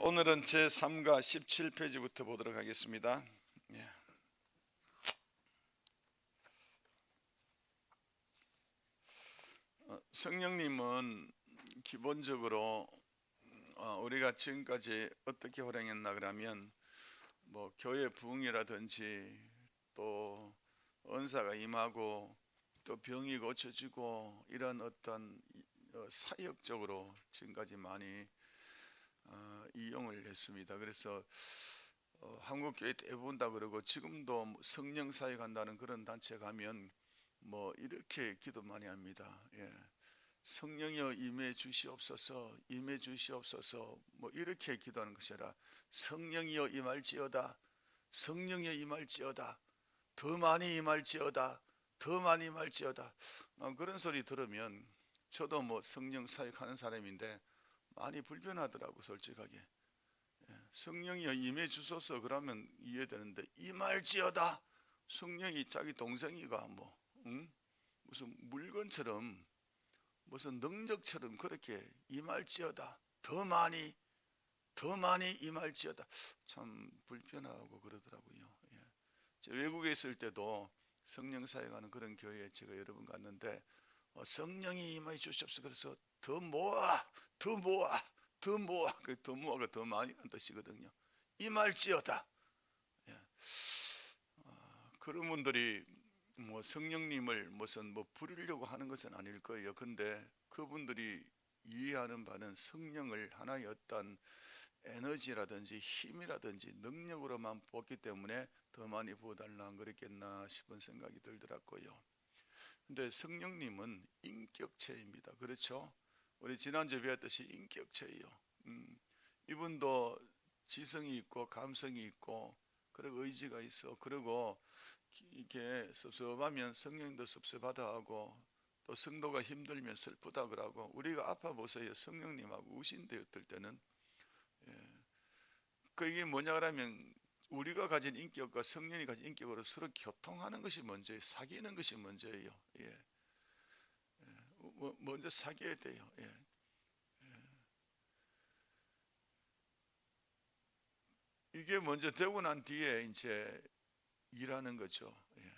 오늘은 제3가 17페이지부터 보도록 하겠습니다. 예. 성령님은 기본적으로 우리가 지금까지 어떻게 활용했나 그러면 뭐 교회 부흥이라든지 또 은사가 임하고 또 병이 고쳐지고 이런 어떤 사역적으로 지금까지 많이 이용을 했습니다. 그래서 한국 교회 대부분 다 그러고 지금도 성령 사역한다는 그런 단체 가면 뭐 이렇게 기도 많이 합니다. 예. 성령이여 임해 주시옵소서, 임해 주시옵소서, 뭐 이렇게 기도하는 것이 아니라 성령이여 임할지어다, 성령이여 임할지어다, 더 많이 임할지어다, 더 많이 임할지어다. 그런 소리 들으면 저도 뭐 성령 사역하는 사람인데 많이 불편하더라고, 솔직하게. 성령이여 임해 주소서 그러면 이해되는데 임할지어다, 성령이 자기 동생이가 뭐 무슨 물건처럼 무슨 능력처럼 그렇게 임할지어다, 더 많이 임할지어다. 참 불편하고 그러더라고요. 예. 제 외국에 있을 때도 성령 사역하는 그런 교회에 제가 여러 번 갔는데 성령이 임해 주시옵소서. 그래서 더 모아, 더 모아, 더 모아. 그 더 모아가 더 많이 하는 뜻이거든요. 임할지어다. 예. 그런 분들이 뭐 성령님을 무슨 뭐 부리려고 하는 것은 아닐 거예요. 근데 그분들이 이해하는 바는 성령을 하나의 어떤 에너지라든지 힘이라든지 능력으로만 보기 때문에 더 많이 부어달라 그랬겠나 싶은 생각이 들더라고요. 근데 성령님은 인격체입니다. 그렇죠? 우리 지난주에 배웠듯이 인격체예요. 이분도 지성이 있고 감성이 있고 그리고 의지가 있어. 그리고 이게 섭섭하면 성령도 섭섭하다 하고 또 성도가 힘들면 슬프다 그러고 우리가 아파 보세요. 성령님하고 우신대요. 어떨 때는 그 이게 뭐냐 그러면 우리가 가진 인격과 성령이 가진 인격으로 서로 교통하는 것이 먼저예요. 사귀는 것이 먼저예요. 예. 먼저 사귀어야 돼요. 예. 이게 먼저 되고 난 뒤에 이제 일하는 거죠. 예.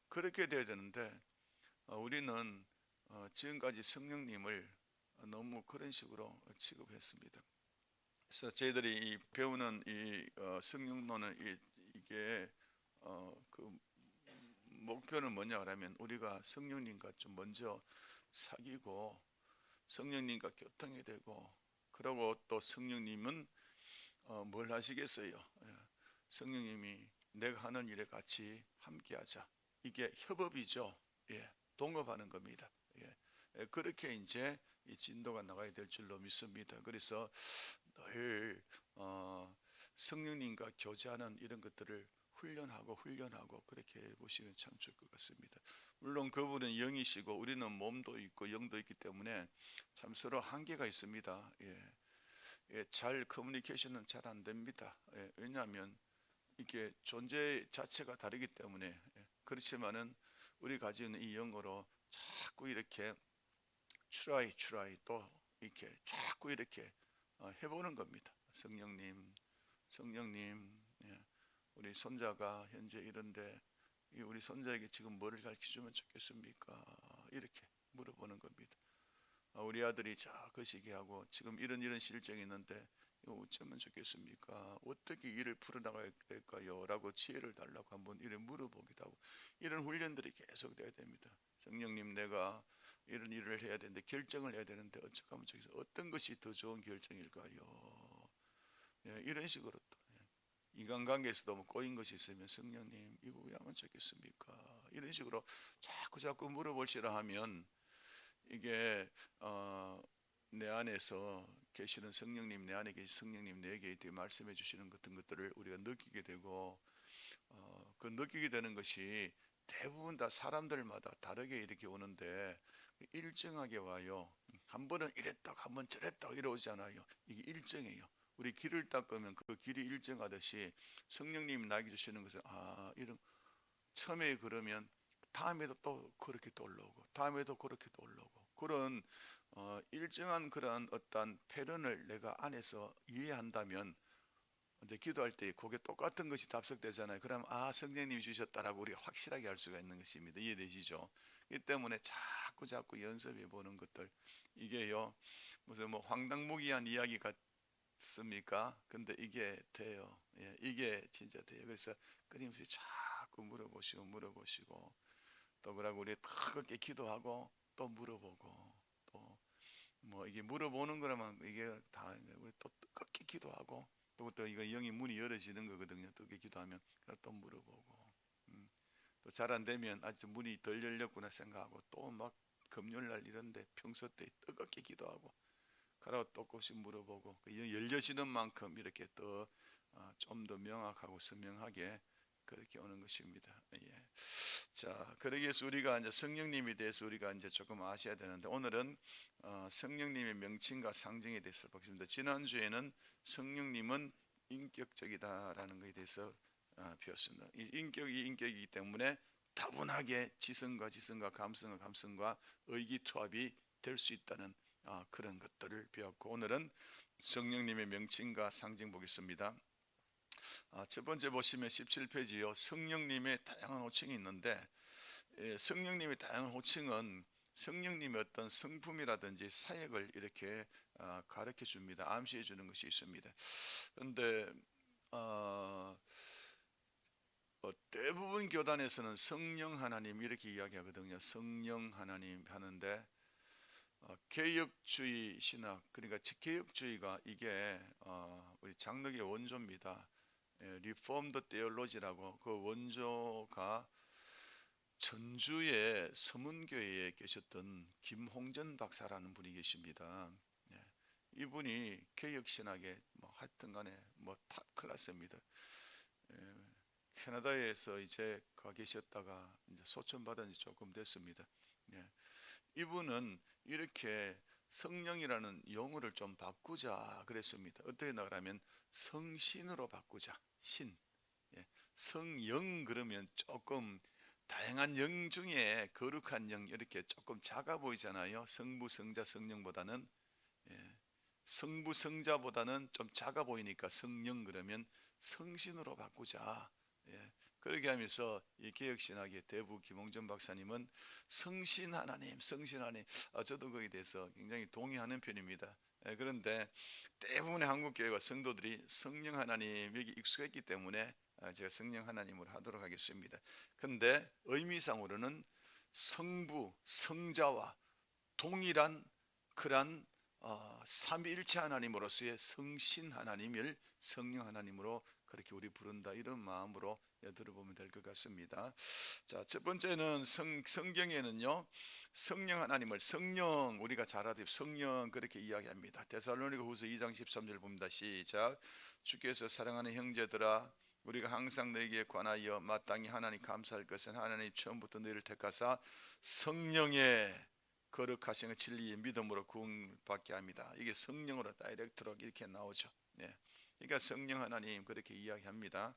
그렇게 돼야 되는데 우리는 지금까지 성령님을 너무 그런 식으로 취급했습니다. 그래서 저희들이 배우는 이 성령론은 이게 그 목표는 뭐냐 그러면 우리가 성령님과 좀 먼저 사귀고 성령님과 교통이 되고 그러고 또 성령님은 뭘 하시겠어요? 성령님이 내가 하는 일에 같이 함께하자. 이게 협업이죠. 예, 동업하는 겁니다. 예, 그렇게 이제 이 진도가 나가야 될 줄로 믿습니다. 그래서 늘 성령님과 교제하는 이런 것들을 훈련하고 그렇게 보시면 참 좋을 것 같습니다. 물론 그분은 영이시고 우리는 몸도 있고 영도 있기 때문에 참 서로 한계가 있습니다. 예. 예, 잘 커뮤니케이션은 잘 안 됩니다. 예, 왜냐하면 이게 존재 자체가 다르기 때문에 그렇지만은 우리 가지고 있는 이 영어로 자꾸 이렇게 try 또 이렇게 자꾸 이렇게 해보는 겁니다. 성령님, 예, 우리 손자가 현재 이런데 우리 손자에게 지금 뭐를 가르쳐주면 좋겠습니까? 이렇게 물어보는 겁니다. 우리 아들이 그 시기하고 지금 이런 실정이 있는데 이거 어쩌면 좋겠습니까? 어떻게 일을 풀어나가야 될까요? 라고 지혜를 달라고 한번 이래 물어보기도 하고 이런 훈련들이 계속 돼야 됩니다. 성령님 내가 이런 일을 해야 되는데 결정을 해야 되는데 어떻게 하면 좋겠어요? 어떤 것이 더 좋은 결정일까요? 예, 이런 식으로 또 인간관계에서도 뭐 꼬인 것이 있으면 성령님 이거 왜 하면 좋겠습니까? 이런 식으로 자꾸 물어보시라 하면 이게 내 안에서 계시는 성령님, 내 안에 계신 성령님 내게 말씀해 주시는 같은 것들을 우리가 느끼게 되고 그 느끼게 되는 것이 대부분 다 사람들마다 다르게 이렇게 오는데 일정하게 와요. 한 번은 이랬다, 한 번 저랬다 이러잖아요. 이게 일정해요. 우리 길을 닦으면 그 길이 일정하듯이 성령님이 나에게 주시는 것은 이런 처음에 그러면 다음에도 또 그렇게 또 올라오고 다음에도 그렇게 또 올라오고 그런 일정한 그런 어떤 패런을 내가 안에서 이해한다면 근데 기도할 때 그게 똑같은 것이 답석되잖아요. 그럼 성령님이 주셨다라고 우리가 확실하게 알 수가 있는 것입니다. 이해되시죠? 이 때문에 자꾸 연습해 보는 것들 이게요 무슨 뭐 황당무계한 이야기 같습니까? 근데 이게 돼요. 예, 이게 진짜 돼요. 그래서 끊임없이 자꾸 물어보시고 또 그러고 우리 뜨겁게 기도하고 또 물어보고 또 뭐 이게 물어보는 거라면 이게 다 우리 또 뜨겁게 기도하고 또 이거 영이 문이 열어지는 거거든요. 뜨겁게 기도하면 그럼 또 물어보고 또 잘 안 되면 아직 문이 덜 열렸구나 생각하고 또 막 금요일날 이런데 평소 때 뜨겁게 기도하고 그러고 또 조금씩 물어보고 열려지는 만큼 이렇게 또 좀 더 명확하고 선명하게 그렇게 오는 것입니다. 예. 자, 그러기 위해서 우리가 이제 성령님에 대해서 우리가 이제 조금 아셔야 되는데 오늘은 성령님의 명칭과 상징에 대해서 보겠습니다. 지난주에는 성령님은 인격적이다라는 것에 대해서 배웠습니다. 이 인격이 인격이기 때문에 다분하게 지성과 감성과 의기투합이 될 수 있다는 그런 것들을 배웠고 오늘은 성령님의 명칭과 상징 보겠습니다. 첫 번째 보시면 17페이지요. 성령님의 다양한 호칭이 있는데 성령님의 다양한 호칭은 성령님의 어떤 성품이라든지 사역을 이렇게 가르쳐 줍니다. 암시해 주는 것이 있습니다. 그런데 대부분 교단에서는 성령 하나님 이렇게 이야기하거든요. 성령 하나님 하는데 개혁주의 신학 그러니까 개혁주의가 이게 우리 장로교의 원조입니다. 리폼드 테올로지라고 그 원조가 전주의 서문교회에 계셨던 김홍전 박사라는 분이 계십니다. 이분이 개혁신학의 뭐 하여튼간에 뭐 탑 클래스입니다. 캐나다에서 이제 가 계셨다가 이제 소천받은 지 조금 됐습니다. 이분은 이렇게 성령이라는 용어를 좀 바꾸자 그랬습니다. 어떻게 나가라면 성신으로 바꾸자. 신. 성영 그러면 조금 다양한 영 중에 거룩한 영 이렇게 조금 작아 보이잖아요. 성부, 성자, 성령보다는 성부, 성자보다는 좀 작아 보이니까 성령 그러면 성신으로 바꾸자. 그렇게 하면서 이 개혁신학의 대부 김홍전 박사님은 성신 하나님 저도 거기에 대해서 굉장히 동의하는 편입니다. 그런데 대부분의 한국교회와 성도들이 성령 하나님 여기 익숙했기 때문에 제가 성령 하나님으로 하도록 하겠습니다. 근데 의미상으로는 성부, 성자와 동일한 그런 삼위일체 하나님으로서의 성신 하나님을 성령 하나님으로 그렇게 우리 부른다 이런 마음으로 들어보면 될 것 같습니다. 자, 첫 번째는 성경에는요 성령 하나님을 성령 우리가 잘 알아듣 성령 그렇게 이야기합니다. 데살로니가후서 2장 13절 봅니다. 시작. 주께서 사랑하는 형제들아 우리가 항상 너에게 관하여 마땅히 하나님 감사할 것은 하나님 처음부터 너희를 택하사 성령의 거룩하신 진리의 믿음으로 구원받게 합니다. 이게 성령으로 다이렉트로 이렇게 나오죠. 그러니까 성령 하나님 그렇게 이야기합니다.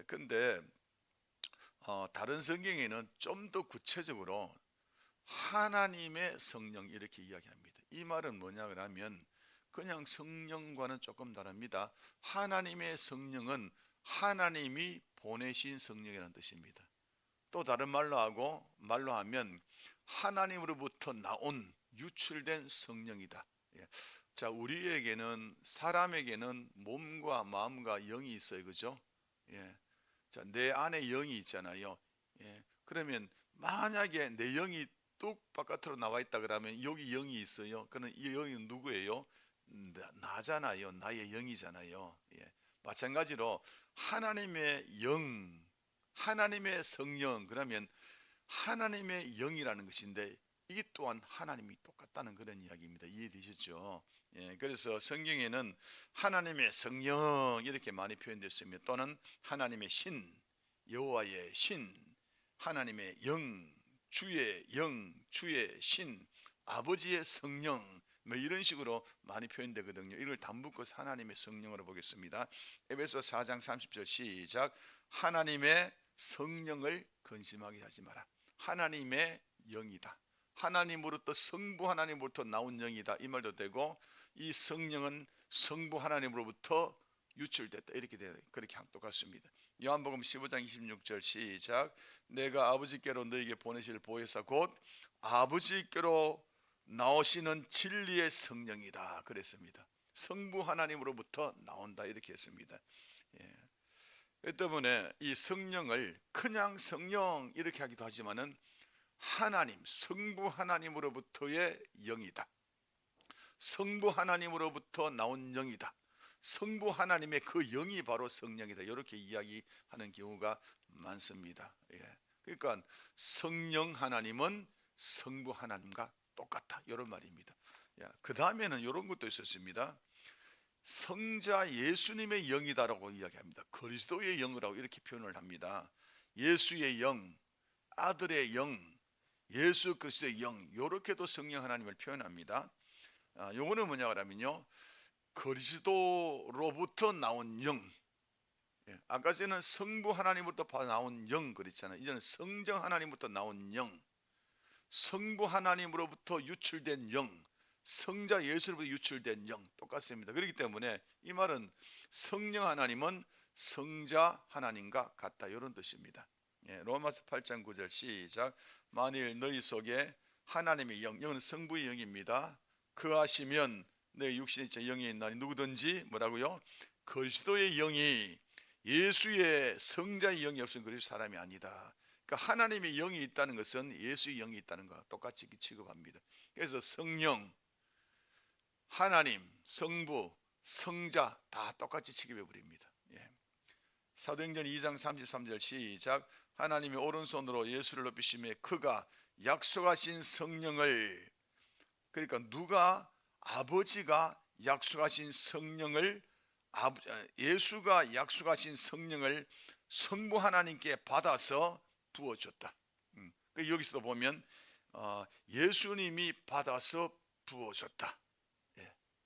근데 다른 성경에는 좀 더 구체적으로 하나님의 성령 이렇게 이야기합니다. 이 말은 뭐냐 그러면 그냥 성령과는 조금 다릅니다. 하나님의 성령은 하나님이 보내신 성령이라는 뜻입니다. 또 다른 말로 하면 하나님으로부터 나온 유출된 성령이다. 자, 우리에게는 사람에게는 몸과 마음과 영이 있어요, 그죠? 자, 내 안에 영이 있잖아요. 그러면 만약에 내 영이 뚝 바깥으로 나와 있다 그러면 여기 영이 있어요. 그러면 이 영이 누구예요? 나잖아요. 나의 영이잖아요. 마찬가지로 하나님의 영, 하나님의 성령 그러면 하나님의 영이라는 것인데 이게 또한 하나님이 똑같다는 그런 이야기입니다. 이해되셨죠? 그래서 성경에는 하나님의 성령 이렇게 많이 표현됐습니다. 또는 하나님의 신, 여호와의 신, 하나님의 영, 주의 영, 주의 신, 아버지의 성령 뭐 이런 식으로 많이 표현되거든요. 이걸 다 묶어서 하나님의 성령으로 보겠습니다. 에베소 4장 30절 시작. 하나님의 성령을 근심하게 하지 마라. 하나님의 영이다. 하나님으로부터 성부 하나님으로부터 나온 영이다 이 말도 되고, 이 성령은 성부 하나님으로부터 유출됐다 이렇게 돼요. 그렇게 똑같습니다. 요한복음 15장 26절 시작. 내가 아버지께로 너에게 보내실 보혜사 곧 아버지께로 나오시는 진리의 성령이다 그랬습니다. 성부 하나님으로부터 나온다 이렇게 했습니다. 예. 그 때문에 이 성령을 그냥 성령 이렇게 하기도 하지만은 하나님, 성부 하나님으로부터의 영이다. 성부 하나님으로부터 나온 영이다. 성부 하나님의 그 영이 바로 성령이다. 이렇게 이야기하는 경우가 많습니다. 예. 그러니까 성령 하나님은 성부 하나님과 똑같다. 이런 말입니다. 그 다음에는 이런 것도 있었습니다. 성자 예수님의 영이다라고 이야기합니다. 그리스도의 영이라고 이렇게 표현을 합니다. 예수의 영, 아들의 영, 예수 그리스도의 영, 이렇게도 성령 하나님을 표현합니다. 요거는 뭐냐 그러면요, 그리스도로부터 나온 영. 아까 전에는 성부 하나님부터 나온 영 그랬잖아요. 이제는 성령 하나님부터 나온 영, 성부 하나님으로부터 유출된 영, 성자 예수로부터 유출된 영 똑같습니다. 그렇기 때문에 이 말은 성령 하나님은 성자 하나님과 같다 이런 뜻입니다. 로마서 8장 9절 시작. 만일 너희 속에 하나님의 영, 영은 성부의 영입니다. 그하시면 내 육신의 영이 있나니 누구든지 뭐라고요? 그리스도의 영이, 예수의 성자의 영이 없으면 그리스도 사람이 아니다. 그러니까 하나님의 영이 있다는 것은 예수의 영이 있다는 것과 똑같이 취급합니다. 그래서 성령, 하나님, 성부, 성자 다 똑같이 취급해 버립니다. 사도행전 2장 33절 시작. 하나님이 오른손으로 예수를 높이시며 그가 약속하신 성령을, 그러니까 누가, 아버지가 약속하신 성령을, 예수가 약속하신 성령을 성부 하나님께 받아서 부어줬다. 여기서도 보면 예수님이 받아서 부어줬다.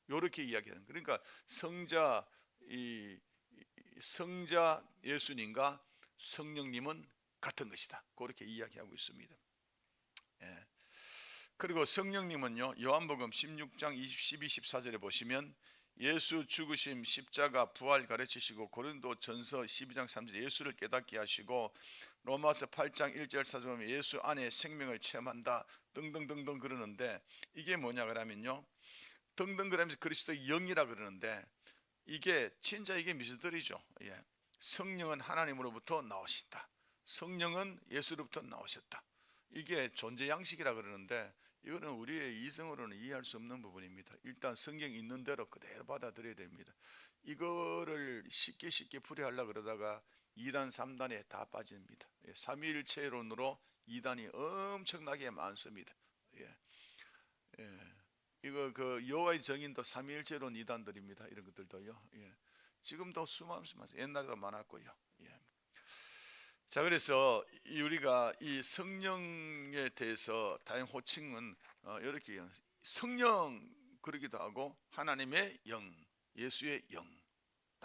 이렇게 이야기하는. 그러니까 성자 예수님과 성령님은 같은 것이다. 그렇게 이야기하고 있습니다. 그리고 성령님은요, 요한복음 16장 12, 14절에 보시면 예수 죽으심, 십자가, 부활 가르치시고, 고린도 전서 12장 3절 예수를 깨닫게 하시고, 로마서 8장 1절 4절 보면 예수 안에 생명을 체험한다 등등등등 그러는데, 이게 뭐냐 그러면요, 등등 그러면서 그리스도의 영이라 그러는데, 이게 진짜 이게 미스터리죠. 성령은 하나님으로부터 나오신다. 성령은 예수로부터 나오셨다. 이게 존재 양식이라 그러는데, 이거는 우리의 이성으로는 이해할 수 없는 부분입니다. 일단 성경이 있는 대로 그대로 받아들여야 됩니다. 이거를 쉽게 풀이하려고 그러다가 2단 3단에 다 빠집니다. 삼위일체론으로 2단이 엄청나게 많습니다. 이거 그 여호와의 정인도 삼위일체론 2단들입니다. 이런 것들도요. 지금도 수많습니다. 옛날에도 많았고요. 자, 그래서 우리가 이 성령에 대해서 다양한 호칭은 이렇게 성령 그러기도 하고, 하나님의 영, 예수의 영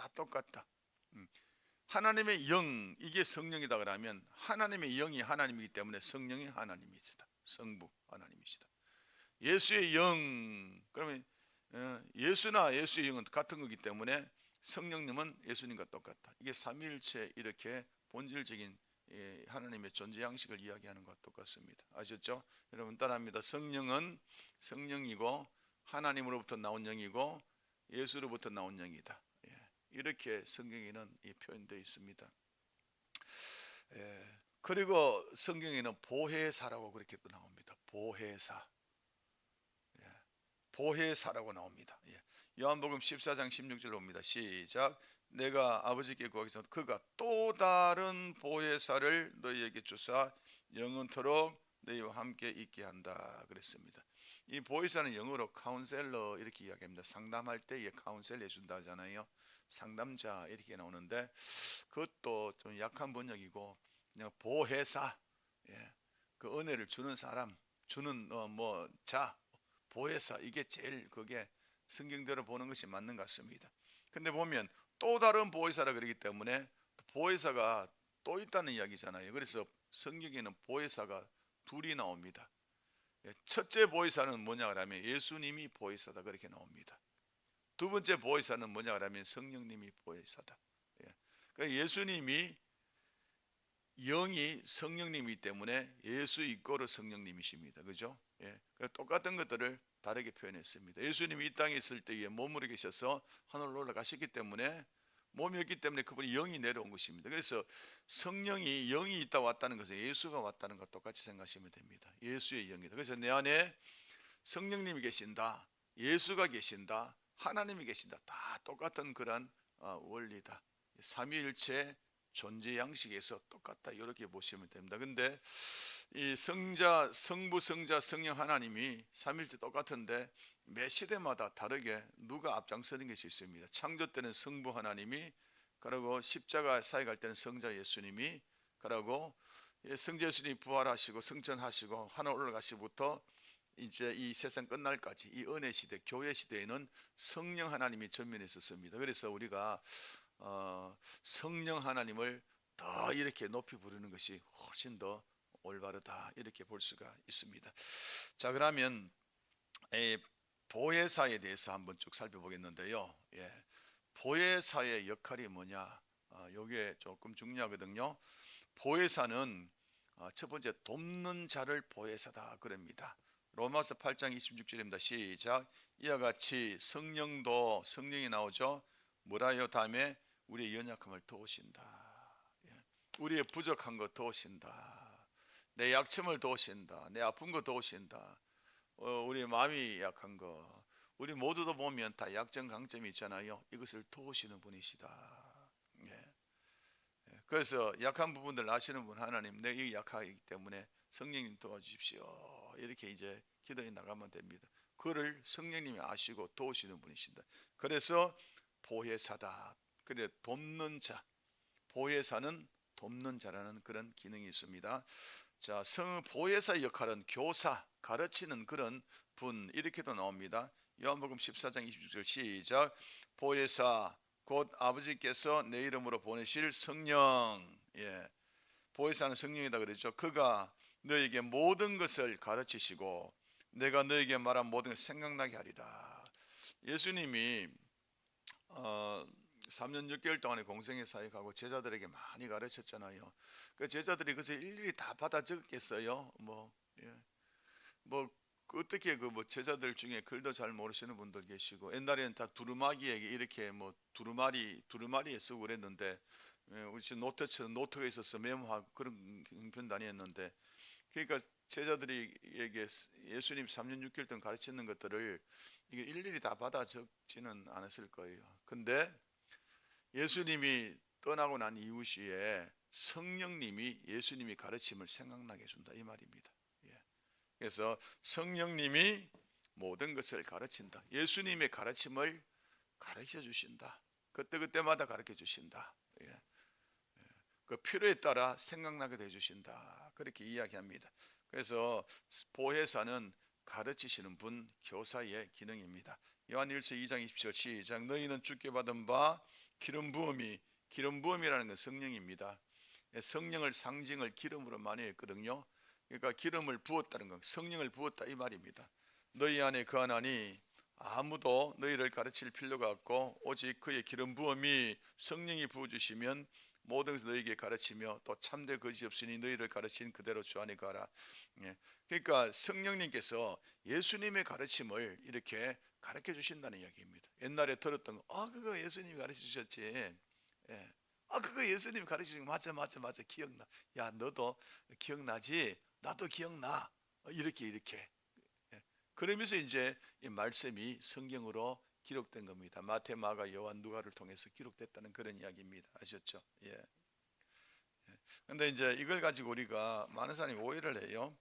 다 똑같다. 하나님의 영, 이게 성령이다 그러면 하나님의 영이 하나님이기 때문에 성령이 하나님이시다. 성부 하나님이시다. 예수의 영, 그러면 예수나 예수의 영은 같은 거기 때문에 성령님은 예수님과 똑같다. 이게 삼위일체 이렇게 본질적인 하나님의 존재 양식을 이야기하는 것과 똑같습니다. 아셨죠? 여러분 따라합니다. 성령은 성령이고 하나님으로부터 나온 영이고 예수로부터 나온 영이다. 이렇게 성경에는 표현되어 있습니다. 그리고 성경에는 보혜사라고 그렇게 또 나옵니다. 보혜사, 보혜사라고 나옵니다. 요한복음 14장 16절로 옵니다. 시작. 내가 아버지께 구하기서 그가 또 다른 보혜사를 너희에게 주사 영원토록 너희와 함께 있게 한다 그랬습니다. 이 보혜사는 영어로 카운셀러 이렇게 이야기합니다. 상담할 때 카운셀 해준다 하잖아요. 상담자 이렇게 나오는데, 그것도 좀 약한 번역이고 그냥 보혜사, 그 은혜를 주는 사람, 주는 자, 보혜사, 이게 제일 그게 성경대로 보는 것이 맞는 것 같습니다. 근데 보면 또 다른 보혜사라 그러기 때문에 보혜사가 또 있다는 이야기잖아요. 그래서 성경에는 보혜사가 둘이 나옵니다. 첫째 보혜사는 뭐냐 그러면 예수님이 보혜사다 그렇게 나옵니다. 두 번째 보혜사는 뭐냐 그러면 성령님이 보혜사다. 그러니까 예수님이 영이 성령님이기 때문에 예수 이꼬르 성령님이십니다. 그죠? 똑같은 것들을 다르게 표현했습니다. 예수님이 이 땅에 있을 때에 몸으로 계셔서 하늘로 올라가셨기 때문에 몸이 없기 때문에 그분이 영이 내려온 것입니다. 그래서 성령이 영이 있다 왔다는 것은 예수가 왔다는 것과 똑같이 생각하시면 됩니다. 예수의 영이다. 그래서 내 안에 성령님이 계신다, 예수가 계신다, 하나님이 계신다. 다 똑같은 그런 원리다. 삼위일체 존재 양식에서 똑같다 이렇게 보시면 됩니다. 근데 이 성자, 성부, 성자, 성령 하나님이 삼일체 똑같은데 매 시대마다 다르게 누가 앞장서는 것이 있습니다. 창조 때는 성부 하나님이, 그리고 십자가 사역할 때는 성자 예수님이, 그리고 성자 예수님이 부활하시고 승천하시고 하늘 올라가시부터 이제 이 세상 끝날까지 이 은혜 시대, 교회 시대에는 성령 하나님이 전면했었습니다. 그래서 우리가 성령 하나님을 더 이렇게 높이 부르는 것이 훨씬 더 올바르다 이렇게 볼 수가 있습니다. 자, 그러면 보혜사에 대해서 한번 쭉 살펴보겠는데요. 보혜사의 역할이 뭐냐? 이게 조금 중요하거든요. 보혜사는 첫 번째 돕는 자를 보혜사다 그럽니다. 로마서 8장 26절입니다. 시작. 이와 같이 성령도, 성령이 나오죠. 뭐라요? 다음에 우리의 연약함을 도우신다. 우리의 부족한 거 도우신다. 내 약점을 도우신다. 내 아픈 거 도우신다. 우리 마음이 약한 거, 우리 모두도 보면 다 약점 강점이 있잖아요. 이것을 도우시는 분이시다. 그래서 약한 부분들 아시는 분, 하나님 내 약하기 때문에 성령님 도와주십시오. 이렇게 이제 기도해 나가면 됩니다. 그를 성령님이 아시고 도우시는 분이신다. 그래서 보혜사다. 그래, 돕는 자, 보혜사는 돕는 자라는 그런 기능이 있습니다. 자, 보혜사 역할은 교사, 가르치는 그런 분, 이렇게도 나옵니다. 요한복음 14장 26절 시작. 보혜사 곧 아버지께서 내 이름으로 보내실 성령. 보혜사는 성령이다 그랬죠. 그가 너에게 모든 것을 가르치시고 내가 너에게 말한 모든 것을 생각나게 하리라. 예수님이 3년 6개월 동안의 공생의 사역하고 제자들에게 많이 가르쳤잖아요. 그 제자들이 그것을 일일이 다 받아 적었겠어요? 뭐 어떻게 뭐 제자들 중에 글도 잘 모르시는 분들 계시고, 옛날에는 다 두루마기에게 이렇게 뭐 두루마리에 쓰고 그랬는데, 우리 지금 노트처럼 노트가 있어서 메모하고 그런 형편도 아니었는데, 그러니까 제자들에게 예수님 3년 6개월 동안 가르치는 것들을 이게 일일이 다 받아 적지는 않았을 거예요. 근데 예수님이 떠나고 난 이후시에 성령님이 예수님이 가르침을 생각나게 해준다 이 말입니다. 그래서 성령님이 모든 것을 가르친다. 예수님의 가르침을 가르쳐 주신다. 그때그때마다 가르쳐 주신다. 그 필요에 따라 생각나게 해주신다. 그렇게 이야기합니다. 그래서 보혜사는 가르치시는 분, 교사의 기능입니다. 요한일서 2장 20절 시작. 너희는 주께 받은 바 기름 부음이라는 건 성령입니다. 성령을 상징을 기름으로 많이 했거든요. 그러니까 기름을 부었다는 건 성령을 부었다 이 말입니다. 너희 안에 거하나니 아무도 너희를 가르칠 필요가 없고 오직 그의 기름 부음이 성령이 부어주시면 모든 것을 너희에게 가르치며 또 참되 거짓 없으니 너희를 가르친 그대로 주 안에 거하라. 그러니까 성령님께서 예수님의 가르침을 이렇게 가르쳐 주신다는 이야기입니다. 옛날에 들었던 거, 그거 예수님이 가르쳐 주셨지. 그거 예수님이 가르쳐 주신 거 맞아 기억나. 야, 너도 기억나지? 나도 기억나. 이렇게 그러면서 이제 이 말씀이 성경으로 기록된 겁니다. 마태, 마가, 요한, 누가를 통해서 기록됐다는 그런 이야기입니다. 아셨죠? 근데 이제 이걸 가지고 우리가 많은 사람이 오해를 해요.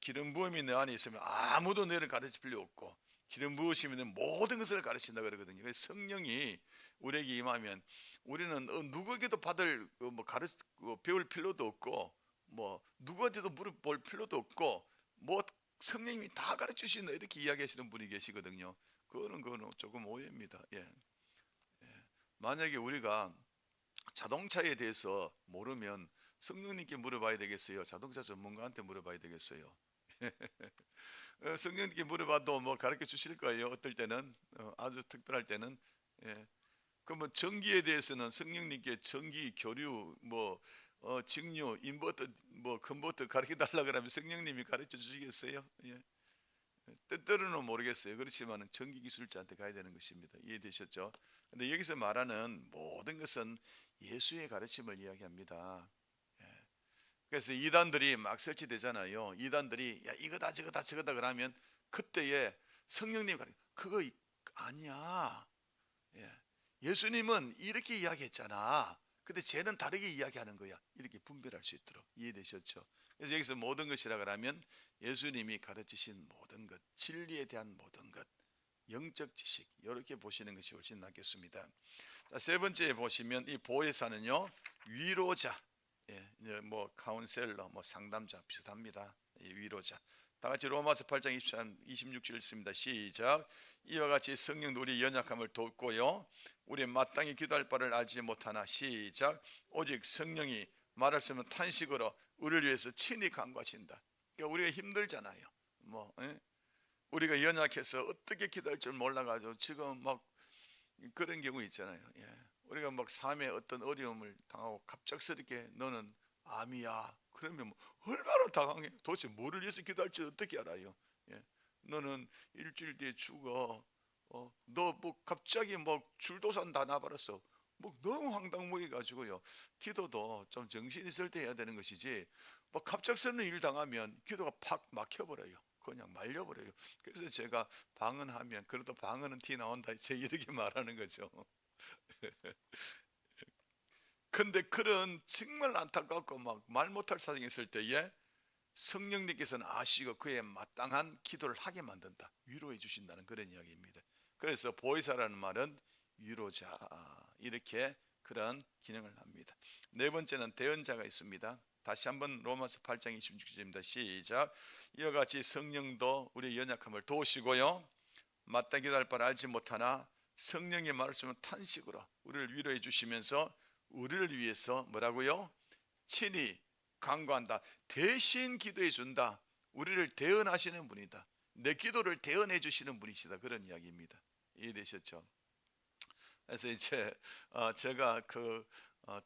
기름 부음이 내 안에 있으면 아무도 너를 가르칠 필요 없고 기름 부으시면 모든 것을 가르친다 그러거든요. 그래서 성령이 우리에게 임하면 우리는 누구에게도 배울 필요도 없고 뭐 누구한테도 물어볼 필요도 없고 뭐 성령님이 다 가르쳐 주신다 이렇게 이야기하시는 분이 계시거든요. 그거는 조금 오해입니다. 만약에 우리가 자동차에 대해서 모르면 성령님께 물어봐야 되겠어요? 자동차 전문가한테 물어봐야 되겠어요? 성령님께 물어봐도 뭐 가르쳐 주실 거예요. 어떨 때는 아주 특별할 때는. 예. 그러면 전기에 대해서는 성령님께 전기, 교류, 뭐 직류, 인버터, 뭐 컨버터 가르쳐 달라 그러면 성령님이 가르쳐 주시겠어요? 예. 때때로는 모르겠어요. 그렇지만 전기 기술자한테 가야 되는 것입니다. 이해되셨죠? 근데 여기서 말하는 모든 것은 예수의 가르침을 이야기합니다. 예. 그래서 이단들이 막 설치되잖아요. 이단들이 야 이거다 저거다 저거다 그러면 그때에 성령님 가르쳐 그거 아니야. 예. 예수님은 이렇게 이야기했잖아. 근데 쟤는 다르게 이야기하는 거야. 이렇게 분별할 수 있도록. 이해되셨죠? 그래서 여기서 모든 것이라 그러면 예수님이 가르치신 모든 것, 진리에 대한 모든 것, 영적 지식 이렇게 보시는 것이 훨씬 낫겠습니다. 자, 세 번째 보시면 이 보혜사는요 위로자, 예, 이제 뭐 카운셀러, 뭐 상담자 비슷합니다. 위로자. 다 같이 로마서 8장 26절 읽습니다. 시작. 이와 같이 성령도 우리 연약함을 돕고요. 우리 마땅히 기도할 바를 알지 못하나 시작. 오직 성령이 말할 수 없는 탄식으로 우리를 위해서 친히 간구하신다. 그러니까 우리가 힘들잖아요. 뭐 우리가 연약해서 어떻게 기도할 줄 몰라가지고 지금 막 그런 경우 있잖아요. 예. 우리가 막 삶의 어떤 어려움을 당하고 갑작스럽게 너는 암이야. 그러면 뭐 얼마나 당황해. 도대체 뭐를 위해서 기도할지 어떻게 알아요? 예. 너는 일주일 뒤에 죽어. 너 뭐 갑자기 뭐 줄도산 다 나버렸어. 뭐 너무 황당무계 가지고요. 기도도 좀 정신 있을 때 해야 되는 것이지. 뭐 갑작스러운 일 당하면 기도가 팍 막혀버려요. 그냥 말려버려요. 그래서 제가 방언하면 그래도 방언은 티 나온다. 제 이렇게 말하는 거죠. 근데 그런 정말 안타깝고 막 말 못할 사정이 있을 때에 성령님께서는 아시고 그에 마땅한 기도를 하게 만든다. 위로해 주신다는 그런 이야기입니다. 그래서 보혜사라는 말은 위로자 이렇게 그런 기능을 합니다. 네 번째는 대언자가 있습니다. 다시 한번 로마서 8장 26절입니다. 시작. 이와 같이 성령도 우리의 연약함을 도우시고요. 마땅히 기도할 바를 알지 못하나 성령의 말씀은 탄식으로 우리를 위로해 주시면서 우리를 위해서 뭐라고요? 친히 간구한다. 대신 기도해 준다. 우리를 대언하시는 분이다. 내 기도를 대언해 주시는 분이시다. 그런 이야기입니다. 이해되셨죠? 그래서 이제 제가 그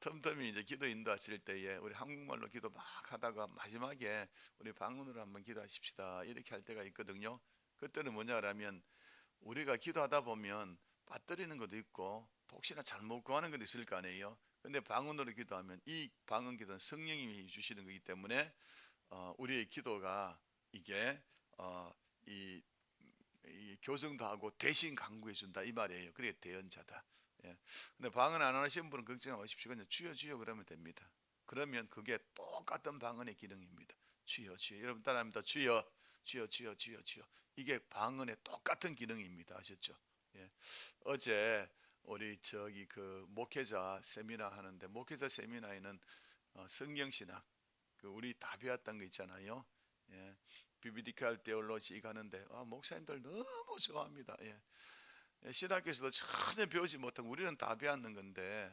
틈틈이 이제 기도 인도하실 때에 우리 한국말로 기도 막 하다가 마지막에 우리 방언으로 한번 기도하십시다 이렇게 할 때가 있거든요. 그때는 뭐냐 하면 우리가 기도하다 보면 빠뜨리는 것도 있고 혹시나 잘못 구하는 것도 있을 거 아니에요. 근데 방언으로 기도하면 이 방언 기도는 성령님이 주시는 거기 때문에 우리의 기도가 이게 어, 이, 이 교정도 하고 대신 간구해 준다 이 말이에요. 그게 대언자다. 예. 근데 방언 안 하시는 분은 걱정 마십시오. 그냥 주여 주여 그러면 됩니다. 그러면 그게 똑같은 방언의 기능입니다. 주여 주여 여러분 따라합니다. 주여 주여 주여 주여 주여 이게 방언의 똑같은 기능입니다. 아셨죠? 예. 어제 우리 저기 그 목회자 세미나 하는데 목회자 세미나에는 성경신학 그 우리 다 배웠던 거 있잖아요. 예. 비비디칼 테올로지 가는데 목사님들 너무 좋아합니다. 예. 예, 신학교에서도 전혀 배우지 못한 우리는 다 배웠는 건데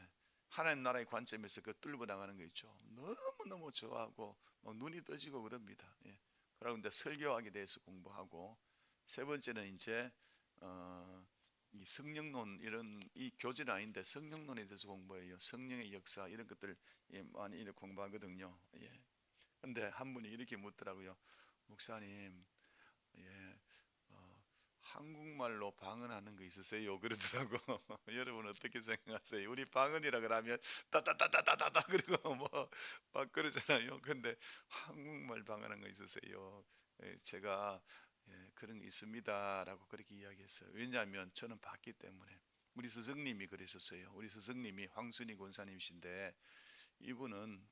하나님 나라의 관점에서 그 뚫고 나가는 거 있죠. 너무너무 좋아하고 막 눈이 떠지고 그럽니다. 예. 그런데 설교학에 대해서 공부하고 세 번째는 이제 이 성령론 이런 이 교재는 아닌데 성령론에 대해서 공부해요. 성령의 역사 이런 것들 많이 이렇게 공부하거든요. 예. 근데 한 분이 이렇게 묻더라고요. 목사님, 예, 한국말로 방언하는 거 있으세요? 그러더라고. 여러분 어떻게 생각하세요? 우리 방언이라 그러면 따따따따따따 그리고 뭐 막 그러잖아요. 근데 한국말 방언하는 거 있으세요? 예, 제가 그런 게 있습니다라고 그렇게 이야기했어요. 왜냐하면 저는 봤기 때문에. 우리 스승님이 그랬었어요. 우리 스승님이 황순희 권사님이신데 이분은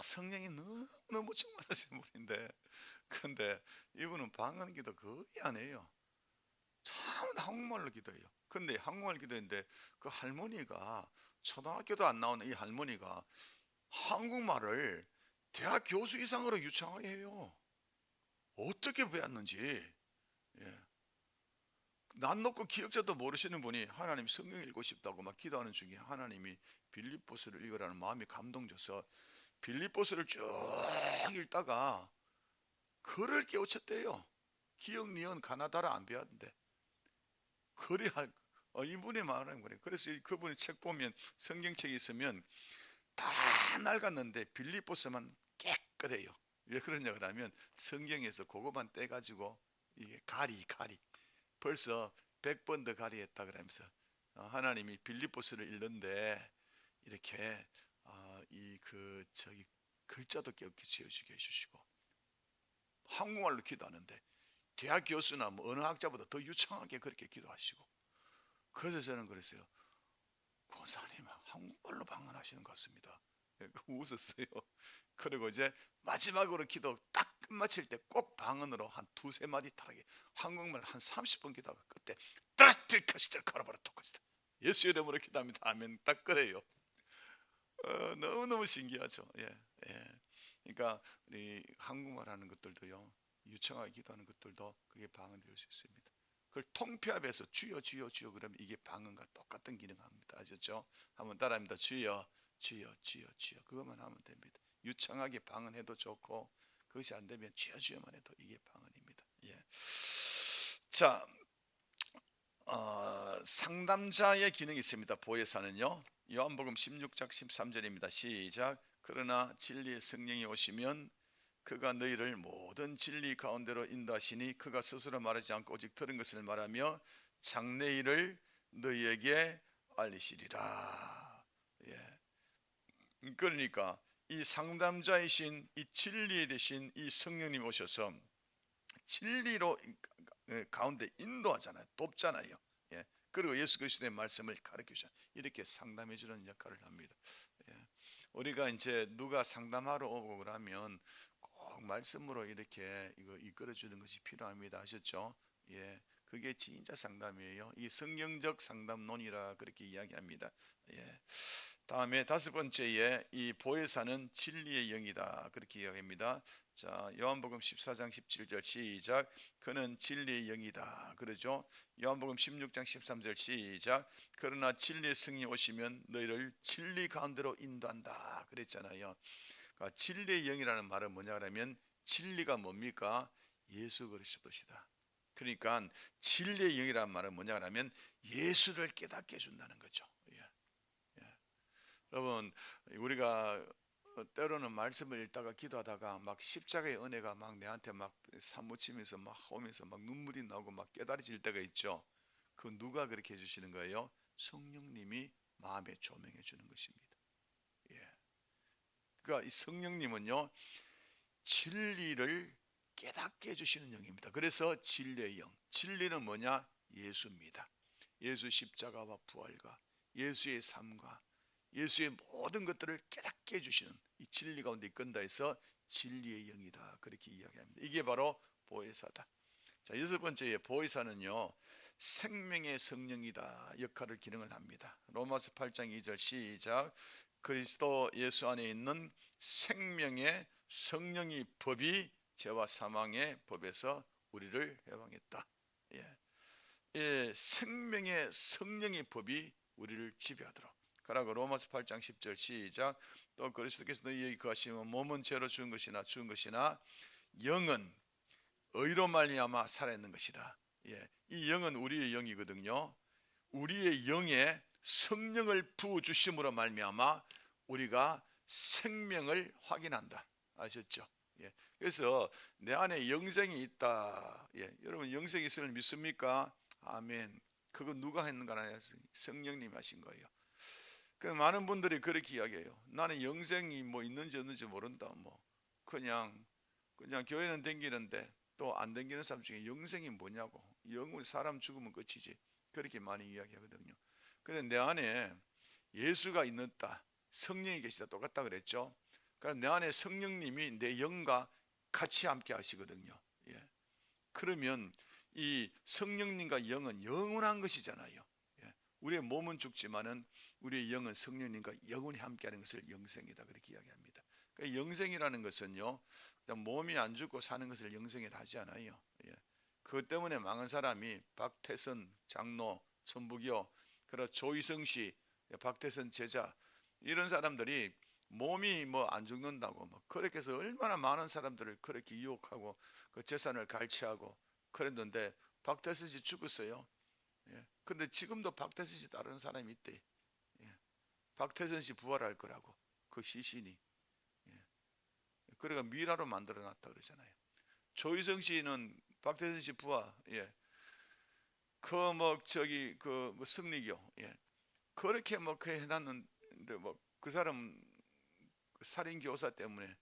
성령이 너무 충만하신 분인데 근데 이분은 방언 기도 거의 안 해요. 전부 한국말로 기도해요. 근데 한국말 기도인데 그 할머니가 초등학교도 안 나오는 이 할머니가 한국말을 대학 교수 이상으로 유창하게 해요. 어떻게 배웠는지. 예. 난 놓고 기억자도 모르시는 분이 하나님 성경 읽고 싶다고 막 기도하는 중에 하나님이 빌립보스를 읽으라는 마음이 감동줘서 빌립보스를 쭉 읽다가 그를 깨우쳤대요. 기억 니은 가나다라 안 배웠는데 그래야 이분이 말하는 거예요. 그래서 그분의 책 보면, 성경책이 있으면 다 낡았는데 빌립보서만 깨끗해요. 왜 그러냐 그러면 성경에서 그거만 떼가지고 이게 가리 벌써 100번 더 가리했다 그러면서 하나님이 빌립보서를 읽는데 이렇게 이 그 저기 글자도 깨끗이 지어주게 해주시고, 한국말로 기도하는데 대학 교수나 뭐 어느 학자보다 더 유창하게 그렇게 기도하시고. 그래서 저는 그랬어요. 권사님 한국말로 방언하시는 것 같습니다. 웃었어요. 그리고 이제 마지막으로 기도 딱 끝마칠 때 꼭 방언으로 한 두세 마디 타락해 한국말 한 30번 기도하고 그때 따라틀카시들 카라바라 토카시다 예수 이름으로 기도합니다. 아멘. 딱 그래요. 너무너무 신기하죠. 예. 그러니까 우리 한국말 하는 것들도요, 유창하게 기도하는 것들도 그게 방언될 수 있습니다. 그걸 통폐합해서 주여 주여 주여 그러면 이게 방언과 똑같은 기능합니다. 아셨죠? 한번 따라합니다. 주여 주여 주여 주여. 그것만 하면 됩니다. 유창하게 방언해도 좋고, 그것이 안 되면 주여 주여만 해도 이게 방언입니다. 예. 자, 상담자의 기능이 있습니다. 보혜사는요, 요한복음 16장 13절입니다. 시작. 그러나 진리의 성령이 오시면 그가 너희를 모든 진리 가운데로 인도하시니 그가 스스로 말하지 않고 오직 들은 것을 말하며 장래 일을 너희에게 알리시리라. 예. 그러니까 이 상담자이신 이 진리에 대신 이 성령님 오셔서 진리로 가운데 인도하잖아요. 돕잖아요. 예. 그리고 예수 그리스도의 말씀을 가르치잖아요. 이렇게 상담해 주는 역할을 합니다. 예. 우리가 이제 누가 상담하러 오고 그러면 꼭 말씀으로 이렇게 이거 이끌어 주는 것이 필요합니다. 아셨죠? 예. 그게 진짜 상담이에요. 이 성경적 상담론이라 그렇게 이야기합니다. 예. 다음에 다섯 번째에 이 보혜사는 진리의 영이다 그렇게 이야기합니다. 자, 요한복음 14장 17절 시작. 그는 진리의 영이다 그러죠. 요한복음 16장 13절 시작. 그러나 진리의 성이 오시면 너희를 진리 가운데로 인도한다 그랬잖아요. 그러니까 진리의 영이라는 말은 뭐냐 그러면 진리가 뭡니까? 예수 그리스도시다. 그러니까 진리의 영이라는 말은 뭐냐 그러면 예수를 깨닫게 해준다는 거죠. 여러분, 우리가 때로는 말씀을 읽다가 기도하다가 막 십자가의 은혜가 막 내한테 막 사무치면서 막 오면서 막 눈물이 나오고 막 깨달아질 때가 있죠. 그 누가 그렇게 해주시는 거예요? 성령님이 마음에 조명해 주는 것입니다. 예. 그러니까 이 성령님은요, 진리를 깨닫게 해주시는 영입니다. 그래서 진리의 영. 진리는 뭐냐? 예수입니다. 예수 십자가와 부활과 예수의 삶과 예수의 모든 것들을 깨닫게 해주시는 이 진리 가운데 이끈다 해서 진리의 영이다 그렇게 이야기합니다. 이게 바로 보혜사다. 자, 여섯 번째에 보혜사는요, 생명의 성령이다 역할을 기능을 합니다. 로마서 8장 2절 시작. 그리스도 예수 안에 있는 생명의 성령이 법이 죄와 사망의 법에서 우리를 해방했다. 예, 생명의 성령의 법이 우리를 지배하도록. 그러고 로마서 8장 10절 시작. 또 그리스도께서 너희에게 거하시면 몸은 죄로 죽은 것이나 영은 의로 말미암아 살아있는 것이다. 예, 이 영은 우리의 영이거든요. 우리의 영에 성령을 부어 주심으로 말미암아 우리가 생명을 확인한다. 아셨죠? 예, 그래서 내 안에 영생이 있다. 예, 여러분 영생이 있음을 믿습니까? 아멘. 그거 누가 했는가? 성령님 하신 거예요. 그 많은 분들이 그렇게 이야기해요. 나는 영생이 뭐 있는지 없는지 모른다. 뭐 그냥 교회는 댕기는데 또 안 댕기는 사람 중에 영생이 뭐냐고. 영은 사람 죽으면 끝이지. 그렇게 많이 이야기하거든요. 근데 내 안에 예수가 있는다, 성령이 계시다 똑같다 그랬죠. 그러니까 내 안에 성령님이 내 영과 같이 함께 하시거든요. 예. 그러면 이 성령님과 영은 영원한 것이잖아요. 예. 우리의 몸은 죽지만은 우리의 영은 성령님과 영원히 함께하는 것을 영생이다 그렇게 이야기합니다. 그러니까 영생이라는 것은요, 그냥 몸이 안 죽고 사는 것을 영생이라 하지 않아요. 예. 그것 때문에 많은 사람이 박태선 장로, 천부교, 그리고 조희성 씨, 박태선 제자 이런 사람들이 몸이 뭐 안 죽는다고 뭐 그렇게 해서 얼마나 많은 사람들을 그렇게 유혹하고 그 재산을 갈취하고 그랬는데 박태선 씨 죽었어요. 예. 근데 지금도 박태선 씨 따르는 사람이 있대. 예. 박태선 씨 부활할 거라고 그 시신이. 예. 그래가 미라로 만들어 놨다 그러잖아요. 조희성 씨는 박태선 씨 부하, 예, 그 뭐 저기 그 뭐 승리교, 예, 그렇게 뭐 그 해놨는데 뭐 그 사람 그 살인 교사 때문에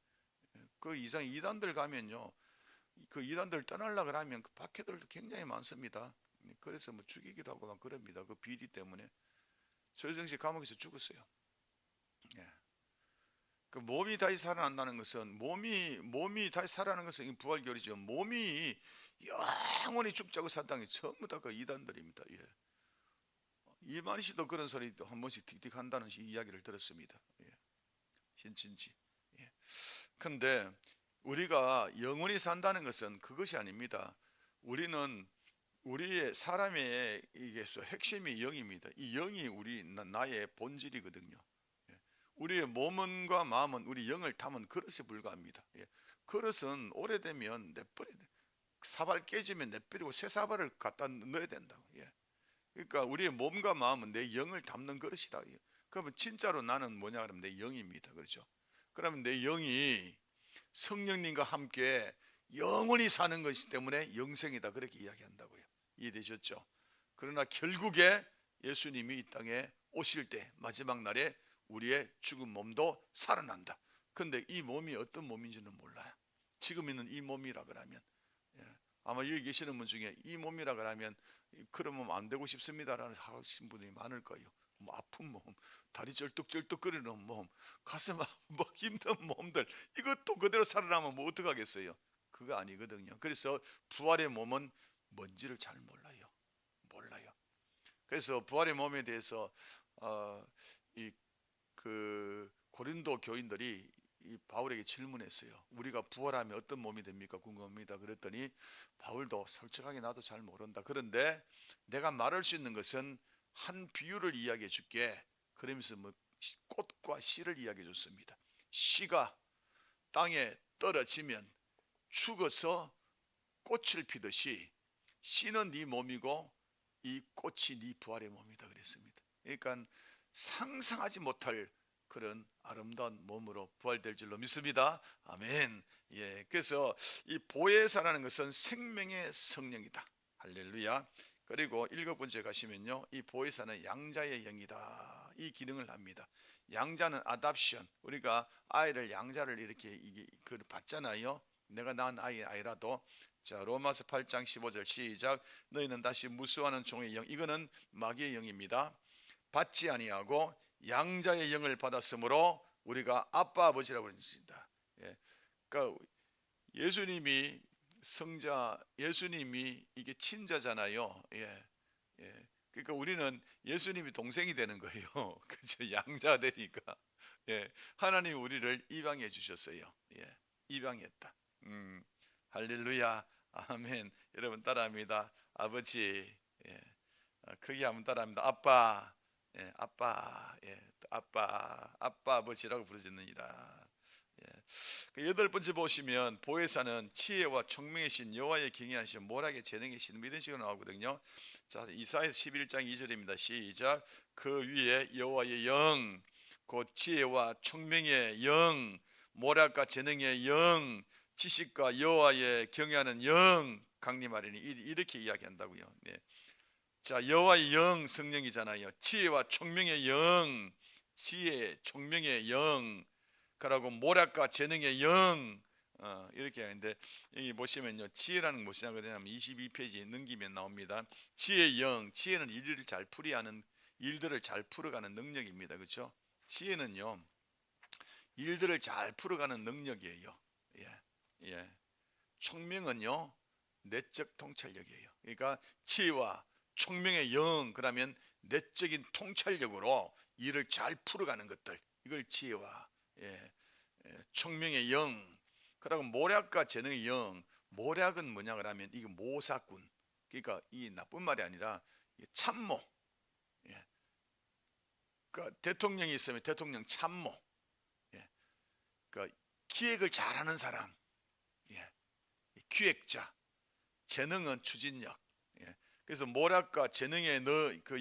그 이상 이단들 가면요, 그 이단들 떠나려 그러면 그 박해들도 굉장히 많습니다. 그래서 뭐 죽이기도 하고 막 그럽니다. 그 비리 때문에 조희성 씨 감옥에서 죽었어요. 예. 그 몸이 다시 살아난다는 것은 몸이 다시 살아나는 것은 부활결이죠. 몸이 영원히 죽자고 산다는 게 전부 다 그 이단들입니다. 예. 이만희 씨도 그런 소리 한 번씩 틱틱 한다는 이야기를 들었습니다. 예. 신친지. 예. 근데 우리가 영원히 산다는 것은 그것이 아닙니다. 우리는 우리의 사람의 이게서 핵심이 영입니다. 이 영이 우리 나의 본질이거든요. 예. 우리의 몸과 마음은 우리 영을 담은 그릇에 불과합니다. 예. 그릇은 오래되면 내버려 사발 깨지면 내버리고 새 사발을 갖다 넣어야 된다고. 예. 그러니까 우리의 몸과 마음은 내 영을 담는 그릇이다. 예. 그러면 진짜로 나는 뭐냐 그러면 내 영입니다. 그렇죠? 그러면 내 영이 성령님과 함께 영원히 사는 것이기 때문에 영생이다 그렇게 이야기한다고요. 이해되셨죠? 그러나 결국에 예수님이 이 땅에 오실 때 마지막 날에 우리의 죽은 몸도 살아난다. 근데 이 몸이 어떤 몸인지는 몰라요. 지금 있는 이 몸이라 그러면, 예, 아마 여기 계시는 분 중에 이 몸이라 그러면 그런 몸 안 되고 싶습니다라는 하신 분이 많을 거예요. 뭐 아픈 몸, 다리 쩔뚝쩔뚝거리는 몸, 가슴 뭐 힘든 몸들, 이것도 그대로 살아나면 뭐 어떡하겠어요? 그거 아니거든요. 그래서 부활의 몸은 뭔지를 잘 몰라요. 그래서 부활의 몸에 대해서 이 그 고린도 교인들이 이 바울에게 질문했어요. 우리가 부활하면 어떤 몸이 됩니까? 궁금합니다. 그랬더니 바울도 솔직하게 나도 잘 모른다. 그런데 내가 말할 수 있는 것은 한 비유를 이야기해 줄게. 그러면서 뭐 꽃과 씨를 이야기해 줬습니다. 씨가 땅에 떨어지면 죽어서 꽃을 피듯이 씨는 네 몸이고 이 꽃이 네 부활의 몸이다 그랬습니다. 그러니까 상상하지 못할 그런 아름다운 몸으로 부활될 줄로 믿습니다. 아멘. 예, 그래서 이 보혜사라는 것은 생명의 성령이다. 할렐루야. 그리고 7번째 가시면요, 이 보혜사는 양자의 영이다. 이 기능을 합니다. 양자는 아답션. 우리가 아이를 양자를 이렇게 그 받잖아요. 내가 낳은 아이라도. 자, 로마서 8장 15절 시작. 너희는 다시 무수하는 종의 영, 이거는 마귀의 영입니다. 받지 아니하고 양자의 영을 받았으므로 우리가 아빠 아버지라고 그러십니다. 예. 그러니까 예수님이 성자, 예수님이 이게 친자잖아요. 예. 예. 그러니까 우리는 예수님이 동생이 되는 거예요. 그죠? 양자 되니까. 예. 하나님 우리를 입양해 주셨어요. 예. 입양했다. 할렐루야. 아멘. 여러분 따라합니다. 아버지. 예. 크게 한번 따라합니다. 아빠. 예. 아빠. 예. 아빠 아버지라고 부르짖느니라. 예. 그 8번째 보시면 보혜사는 지혜와 총명의 신 여호와의 경외하신 모략의 재능의 신 이런 식으로 나오거든요. 자, 이사야서 11장 2절입니다. 시작. 그 위에 여호와의 영, 곧 지혜와 총명의 영, 모략과 재능의 영, 지식과 여호와의 경외하는 영 강림하리니, 이렇게 이야기한다고요. 네. 자, 여호와의 영 성령이잖아요. 지혜와 총명의 영, 지혜, 총명의 영, 그러고 모략과 재능의 영, 이렇게 하는데 여기 보시면요, 지혜라는 무엇이냐 그러냐면 22페이지 넘기면 나옵니다. 지혜의 영, 지혜는 일들을 잘 풀어가는 능력입니다. 그렇죠? 지혜는요, 일들을 잘 풀어가는 능력이에요. 예, 예. 총명은요, 내적 통찰력이에요. 그러니까 지혜와 총명의 영, 그러면 내적인 통찰력으로 일을 잘 풀어가는 것들, 이걸 지혜와, 예, 총명의 영. 그리고 모략과 재능의 영. 모략은 뭐냐 그러면 이게 모사꾼. 그러니까 이 나쁜 말이 아니라 참모. 예. 그러니까 대통령이 있으면 대통령 참모. 예. 그 기획을 잘하는 사람, 예, 기획자, 재능은 추진력. 예. 그래서 모략과 재능의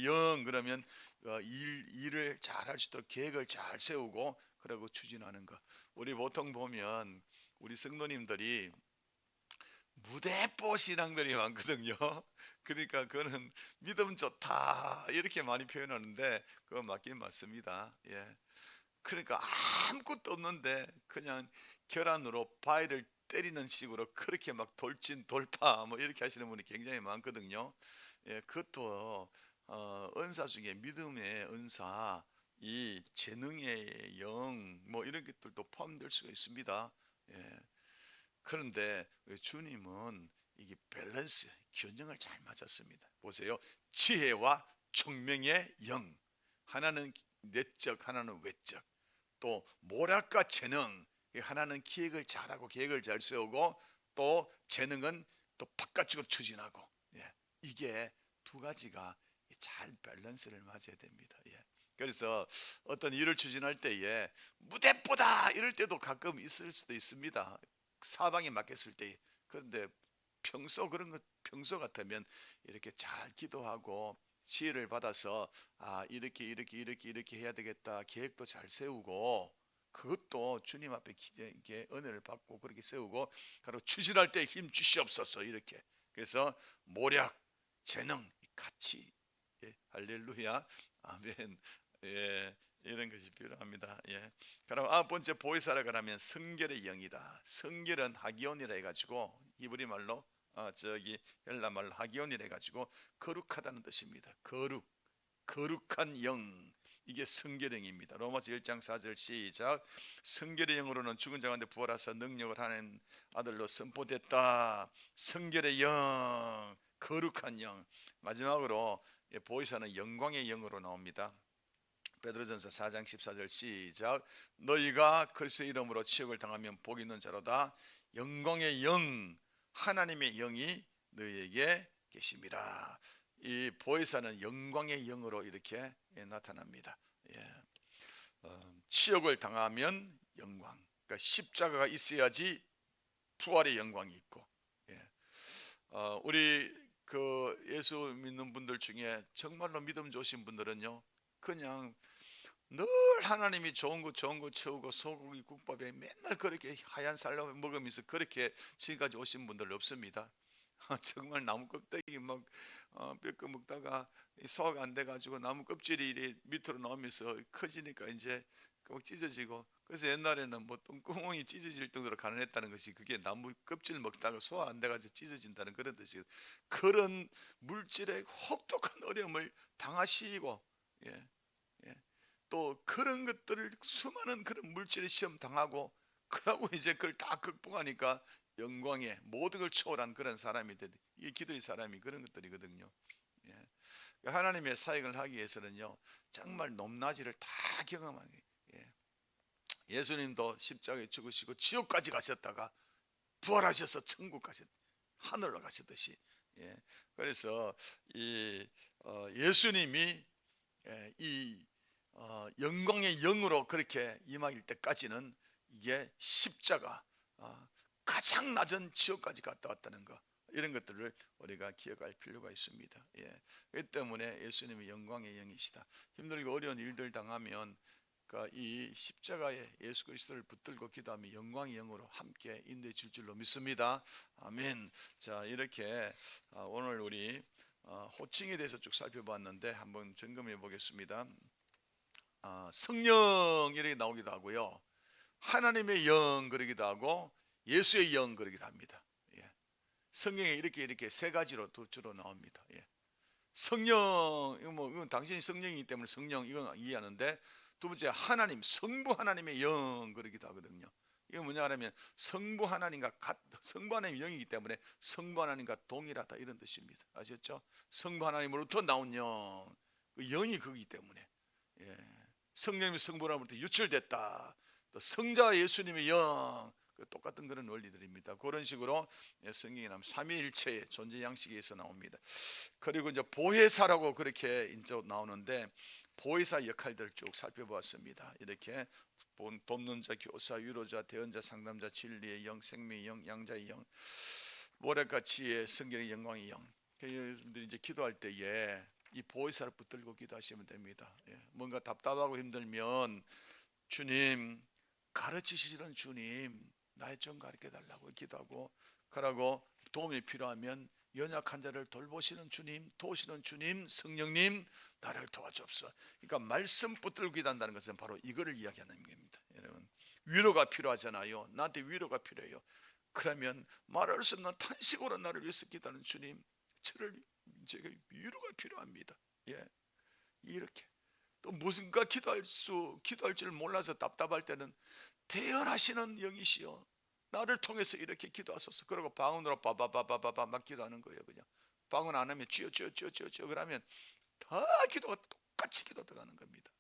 영 그러면 일을 잘할 수 있도록 계획을 잘 세우고 그리고 추진하는 것. 우리 보통 보면 우리 성도님들이 무대뽀 신앙들이 많거든요. 그러니까 그거는 믿음 좋다 이렇게 많이 표현하는데 그건 맞긴 맞습니다. 예. 그러니까 아무것도 없는데 그냥 계란으로 바위를 때리는 식으로 그렇게 막 돌진 돌파 뭐 이렇게 하시는 분이 굉장히 많거든요. 예, 그것도 은사 중에 믿음의 은사, 이 재능의 영 뭐 이런 것들도 포함될 수가 있습니다. 예. 그런데 주님은 이게 밸런스, 균형을 잘 맞췄습니다. 보세요. 지혜와 총명의 영. 하나는 내적, 하나는 외적. 또 모략과 재능. 하나는 기획을 잘하고 계획을 잘 세우고 또 재능은 또 바깥쪽으로 추진하고. 예. 이게 두 가지가 잘 밸런스를 맞아야 됩니다. 예. 그래서 어떤 일을 추진할 때에 무대뽀다 이럴 때도 가끔 있을 수도 있습니다. 사방에 맡겼을 때. 그런데 평소 같으면 이렇게 잘 기도하고 지혜를 받아서 이렇게 해야 되겠다 계획도 잘 세우고 그것도 주님 앞에 이렇게 은혜를 받고 그렇게 세우고 바로 추진할 때 힘 주시옵소서 이렇게. 그래서 모략 재능 같이. 예, 할렐루야 아멘. 예, 이런 것이 필요합니다. 예. 그럼 아홉 번째 보혜사라고 하면 성결의 영이다. 성결은 하기온이라 해가지고 히브리 말로 저기 헬라 말로 하기온이라 해가지고 거룩하다는 뜻입니다. 거룩한 영. 이게 성결의 영입니다. 로마서 1장 4절 시작. 성결의 영으로는 죽은 자 가운데 부활하사 능력을 하는 아들로 선포됐다. 성결의 영, 거룩한 영. 마지막으로 보혜사는 영광의 영으로 나옵니다. 베드로전서 4장 14절 시작. 너희가 그리스도의 이름으로 치욕을 당하면 복 있는 자로다. 영광의 영, 하나님의 영이 너희에게 계심이라. 이 보혜사는 영광의 영으로 이렇게 나타납니다. 예. 치욕을 당하면 영광. 그러니까 십자가가 있어야지 부활의 영광이 있고. 예. 우리 그 예수 믿는 분들 중에 정말로 믿음 좋으신 분들은요, 그냥 늘 하나님이 좋은 거 채우고 소고기 국밥에 맨날 그렇게 하얀 쌀로 먹으면서 그렇게 지금까지 오신 분들 없습니다. 정말 나무 껍데기 막 뼈 먹다가 소화가 안 돼가지고 나무 껍질이 밑으로 나오면서 커지니까 이제 꼭 찢어지고. 그래서 옛날에는 뭐 똥구멍이 찢어질 정도로 가난했다는 것이 그게 나무 껍질 먹다가 소화 안 돼가지고 찢어진다는 그런 뜻이. 그런 물질의 혹독한 어려움을 당하시고, 예, 예. 또 그런 것들을 수많은 그런 물질의 시험 당하고 그러고 이제 그걸 다 극복하니까 영광의 모든 걸 초월한 그런 사람이 되는 이 기도의 사람이 그런 것들이거든요. 예. 하나님의 사역을 하기 위해서는요 정말 높낮이를 다 경험하는 거예요. 예. 예수님도 십자가에 죽으시고 지옥까지 가셨다가 부활하셔서 천국 하늘로 가셨듯이. 예. 그래서 이 예수님이 이 영광의 영으로 그렇게 임하일 때까지는 이게 십자가 가장 낮은 지옥까지 갔다 왔다는 것, 이런 것들을 우리가 기억할 필요가 있습니다. 예. 그 때문에 예수님이 영광의 영이시다. 힘들고 어려운 일들 당하면 이 십자가에 예수 그리스도를 붙들고 기도하면 영광의 영으로 함께 인도해 줄 줄로 믿습니다. 아멘. 자, 이렇게 오늘 우리 호칭에 대해서 쭉 살펴봤는데 한번 점검해 보겠습니다. 성령 이렇게 나오기도 하고요, 하나님의 영 그러기도 하고 예수의 영 그러기도 합니다. 예. 성경에 이렇게 세 가지로 두 주로 나옵니다. 예. 성령 이건 당신이 성령이기 때문에 성령 이건 이해하는데, 두 번째 하나님 성부 하나님의 영 그러기도 하거든요. 이건 뭐냐 하면 성부 하나님과 성부 하나님의 영이기 때문에 성부 하나님과 동일하다 이런 뜻입니다. 아셨죠? 성부 하나님으로부터 나온 영, 그 영이 그거기 때문에. 예. 성령님이 성부로부터 유출됐다. 또 성자 예수님의 영, 똑같은 그런 원리들입니다. 그런 식으로 성경에 나오면 삼위일체의 존재 양식에서 나옵니다. 그리고 이제 보혜사라고 그렇게 인적 나오는데, 보혜사 역할들을 쭉 살펴보았습니다. 이렇게 돕는 자, 교사, 위로자, 대언자, 상담자, 진리의 영, 생명의 영, 양자의 영, 모래같이의 성경의 영광의 영. 여러분들이 이제 기도할 때에 이 보혜사를 붙들고 기도하시면 됩니다. 뭔가 답답하고 힘들면 주님, 가르치시는 주님, 나의 좀 가르쳐 달라고 기도하고, 그러고 도움이 필요하면 연약한 자를 돌보시는 주님, 도우시는 주님, 성령님, 나를 도와주옵소서. 그러니까 말씀 붙들고 기도한다는 것은 바로 이거를 이야기하는 겁니다. 여러분, 위로가 필요하잖아요. 나한테 위로가 필요해요. 그러면 말할 수 없는 탄식으로 나를 위해서 기도하는 주님, 제가 위로가 필요합니다. 이렇게 또 무슨가 기도할 줄 몰라서 답답할 때는 대언하시는 영이시여, 나를 통해서 이렇게 기도하소서. 그리고 방언으로 바바바바바바 막 기도하는 거예요. 그냥 방언 안 하면 쥐어 그러면 다 기도가 똑같이 기도 들어가는 겁니다.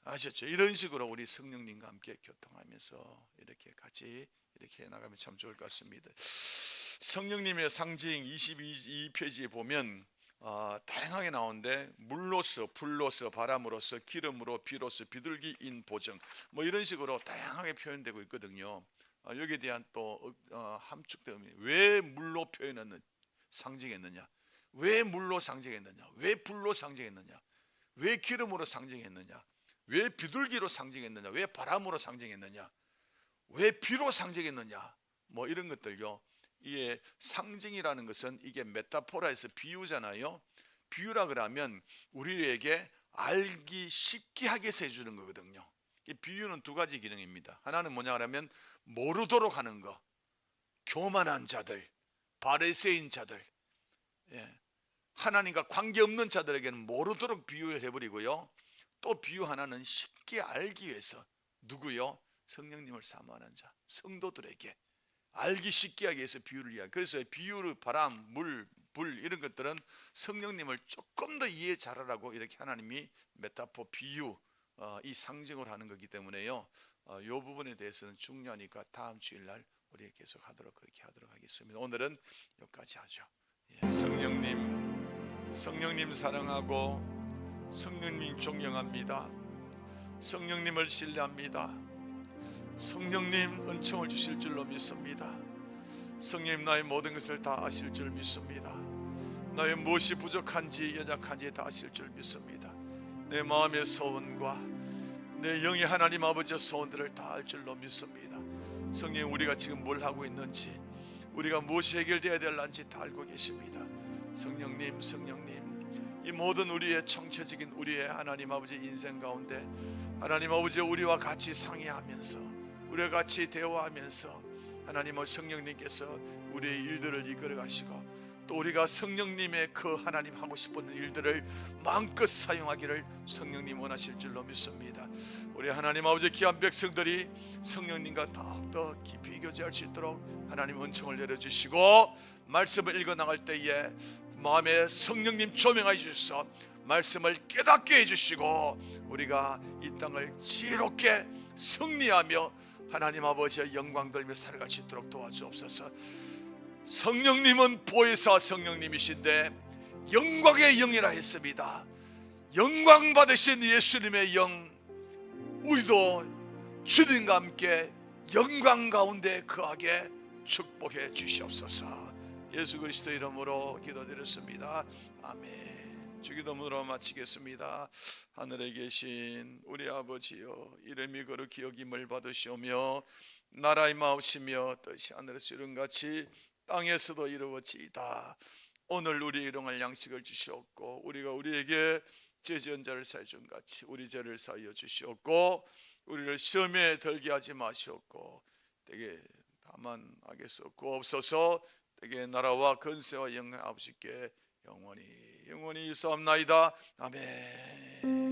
아셨죠? 이런 식으로 우리 성령님과 함께 교통하면서 이렇게 같이 이렇게 나가면 참 좋을 것 같습니다. 성령님의 상징 22페이지에 보면 다양하게 나오는데, 물로서, 불로서, 바람으로서, 기름으로, 비로서, 비둘기, 인, 보정, 뭐 이런 식으로 다양하게 표현되고 있거든요. 여기에 대한 또 함축되면, 왜 물로 표현했느냐, 상징했느냐, 왜 물로 상징했느냐, 왜 불로 상징했느냐, 왜 기름으로 상징했느냐, 왜 비둘기로 상징했느냐, 왜 바람으로 상징했느냐, 왜 비로 상징했느냐, 뭐 이런 것들요. 이게 상징이라는 것은 이게 메타포라에서 비유잖아요. 비유라 그러면 우리에게 알기 쉽게 하게 해서 해주는 거거든요. 이 비유는 두 가지 기능입니다. 하나는 뭐냐 하면 모르도록 하는 거, 교만한 자들, 바리새인 자들, 하나님과 관계없는 자들에게는 모르도록 비유를 해버리고요. 또 비유 하나는 쉽게 알기 위해서, 누구요? 성령님을 사모하는 자, 성도들에게 알기 쉽게 하기 위해서 비유를 이야기. 그래서 비유를 바람, 물, 불 이런 것들은 성령님을 조금 더 이해 잘하라고 이렇게 하나님이 메타포, 비유, 이 상징을 하는 거기 때문에요. 이 부분에 대해서는 중요하니까 다음 주일날 우리 계속 그렇게 하도록 하겠습니다. 오늘은 여기까지 하죠. 성령님 사랑하고 성령님 존경합니다. 성령님을 신뢰합니다. 성령님 은총을 주실 줄로 믿습니다. 성령님 나의 모든 것을 다 아실 줄 믿습니다. 나의 무엇이 부족한지 연약한지 다 아실 줄 믿습니다. 내 마음의 소원과 내 영의 하나님 아버지의 소원들을 다 알 줄로 믿습니다. 성령님, 우리가 지금 뭘 하고 있는지, 우리가 무엇이 해결되어야 될는지 다 알고 계십니다. 성령님, 이 모든 우리의 청체적인 우리의 하나님 아버지 인생 가운데 하나님 아버지 우리와 같이 상의하면서, 우리와 같이 대화하면서 하나님의 성령님께서 우리의 일들을 이끌어 가시고, 또 우리가 성령님의 그 하나님 하고 싶은 일들을 마음껏 사용하기를 성령님 원하실 줄로 믿습니다. 우리 하나님 아버지 귀한 백성들이 성령님과 더욱더 깊이 교제할 수 있도록 하나님 은총을 내려주시고, 말씀을 읽어 나갈 때에 마음에 성령님 조명하여 주셔서 말씀을 깨닫게 해주시고, 우리가 이 땅을 지혜롭게 승리하며 하나님 아버지의 영광 돌며 살아갈 수 있도록 도와주옵소서. 성령님은 보혜사 성령님이신데 영광의 영이라 했습니다. 영광 받으신 예수님의 영, 우리도 주님과 함께 영광 가운데 거하게 축복해 주시옵소서. 예수 그리스도 이름으로 기도드렸습니다. 아멘. 주기도문으로 마치겠습니다. 하늘에 계신 우리 아버지여, 이름이 거룩히 여김을 받으시오며 나라의 마옵시며 뜻이 하늘에서 이룬같이 땅에서도 이루어지이다. 오늘 우리 일용할 양식을 주시옵고, 우리가 우리에게 죄 지은 자를 사해 준 같이 우리 죄를 사하여 주시옵고, 우리를 시험에 들게 하지 마시옵고, 되게 다만 악에 쏟고 없어서 되게 나라와 권세와 영광 아버지께 영원히 있사옵나이다. 아멘.